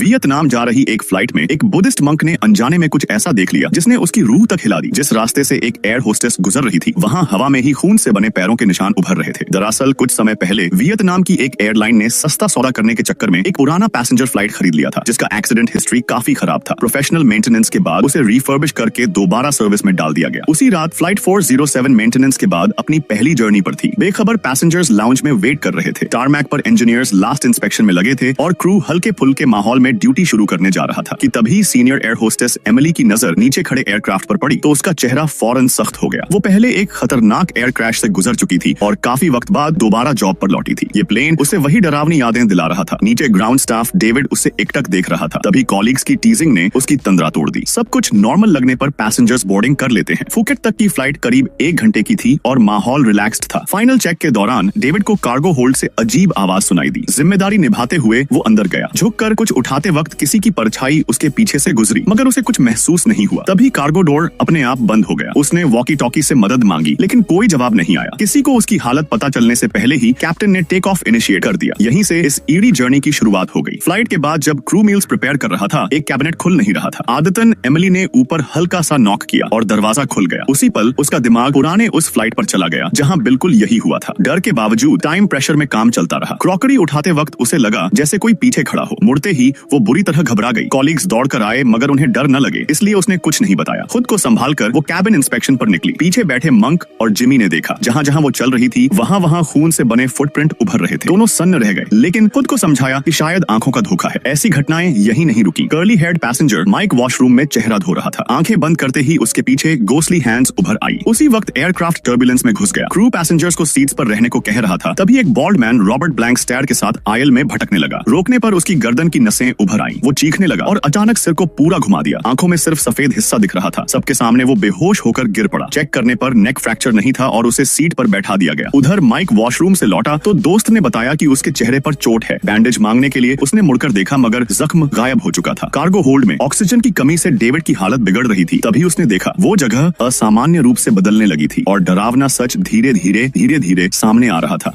Vietnam जा रही एक फ्लाइट में एक बुद्धिस्ट मंक ने अनजाने में कुछ ऐसा देख लिया जिसने उसकी रूह तक हिला दी। जिस रास्ते से एक एयर होस्टेस गुजर रही थी वहाँ हवा में ही खून से बने पैरों के निशान उभर रहे थे। दरअसल कुछ समय पहले वियतनाम की एक एयरलाइन ने सस्ता सौदा करने के चक्कर में एक पुराना पैसेंजर फ्लाइट खरीद लिया था जिसका एक्सीडेंट हिस्ट्री काफी खराब था। प्रोफेशनल मेंटेनेंस के बाद उसे रिफर्बिश करके दोबारा सर्विस में डाल दिया गया। उसी रात फ्लाइट 407 मेंटेनेंस के बाद अपनी पहली जर्नी पर थी। बेखबर पैसेंजर्स लाउंज में वेट कर रहे थे। टारमैक पर इंजीनियर्स लास्ट इंस्पेक्शन में लगे थे और क्रू हल्के फुल्के माहौल में ड्यूटी शुरू करने जा रहा था कि तभी सीनियर एयर होस्टेस एमिली की नजर नीचे खड़े एयरक्राफ्ट पर पड़ी तो उसका चेहरा फौरन सख्त हो गया। वो पहले एक खतरनाक एयर क्रैश से गुजर चुकी थी और काफी वक्त बाद दोबारा जॉब पर लौटी थी। ये प्लेन उसे वही डरावनी यादें दिला रहा था। नीचे ग्राउंड स्टाफ डेविड उसे एकटक देख रहा था। तभी कॉलीग्स की टीजिंग ने उसकी तंद्रा तोड़ दी। सब कुछ नॉर्मल लगने पर पैसेंजर्स बोर्डिंग कर लेते हैं। फुकेट तक की फ्लाइट करीब 1 घंटे की थी और माहौल रिलैक्स्ड था। फाइनल चेक के दौरान डेविड को कार्गो होल्ड से अजीब आवाज सुनाई दी। जिम्मेदारी निभाते हुए वो अंदर गया। झुककर कुछ उठाते वक्त किसी की परछाई उसके पीछे से गुजरी मगर उसे कुछ महसूस नहीं हुआ। तभी कार्गो डोर अपने आप बंद हो गया। उसने वॉकी टॉकी से मदद मांगी लेकिन कोई जवाब नहीं आया। किसी को उसकी हालत पता चलने से पहले ही कैप्टन ने टेक ऑफ इनिशिएट कर दिया। यहीं से इस ईडी जर्नी की शुरुआत हो गई। फ्लाइट के बाद जब क्रू मील्स प्रिपेयर कर रहा था एक कैबिनेट खुल नहीं रहा था। आदतन एमिली ने ऊपर हल्का सा नॉक किया और दरवाजा खुल गया। उसी पल उसका दिमाग पुराने उस फ्लाइट पर चला गया जहां बिल्कुल यही हुआ था। डर के बावजूद टाइम प्रेशर में काम चलता रहा। क्रॉकरी उठाते वक्त उसे लगा जैसे कोई पीछे खड़ा हो। मुड़ते ही वो बुरी तरह घबरा गई। कॉलीग्स दौड़कर आए मगर उन्हें डर न लगे इसलिए उसने कुछ नहीं बताया। खुद को संभालकर वो कैबिन इंस्पेक्शन पर निकली। पीछे बैठे मंक और जिमी ने देखा जहां जहां वो चल रही थी वहां खून से बने फुटप्रिंट उभर रहे थे। दोनों सन्न रह गए लेकिन खुद को समझाया कि शायद आंखों का धोखा है। ऐसी घटनाएं यही नहीं रुकी। Curly head passenger Mike washroom में चेहरा धो रहा था। आंखें बंद करते ही उसके पीछे गोस्टली हैंड्स उभर आई। उसी वक्त एयरक्राफ्ट टर्बुलेंस में घुस गया। क्रू पैसेंजर्स को सीट्स पर रहने को कह रहा था। तभी एक बॉल्ड मैन रॉबर्ट ब्लैंक स्टैर के साथ आयल में भटकने लगा। रोकने पर उसकी गर्दन की नसें उभर आईं। वो चीखने लगा और अचानक सिर को पूरा घुमा दिया। आंखों में सिर्फ सफेद हिस्सा दिख रहा था। सबके सामने वो बेहोश होकर गिर पड़ा। चेक करने पर नेक फ्रैक्चर नहीं था और उसे सीट पर बैठा दिया गया। उधर माइक वॉशरूम से लौटा तो दोस्त ने बताया कि उसके चेहरे पर चोट है। बैंडेज मांगने के लिए उसने मुड़कर देखा मगर जख्म गायब हो चुका था। कार्गो होल्ड में ऑक्सीजन की कमी से डेविड की हालत बिगड़ रही थी। तभी उसने देखा वो जगह असामान्य रूप से बदलने लगी थी और डरावना सच धीरे धीरे सामने आ रहा था।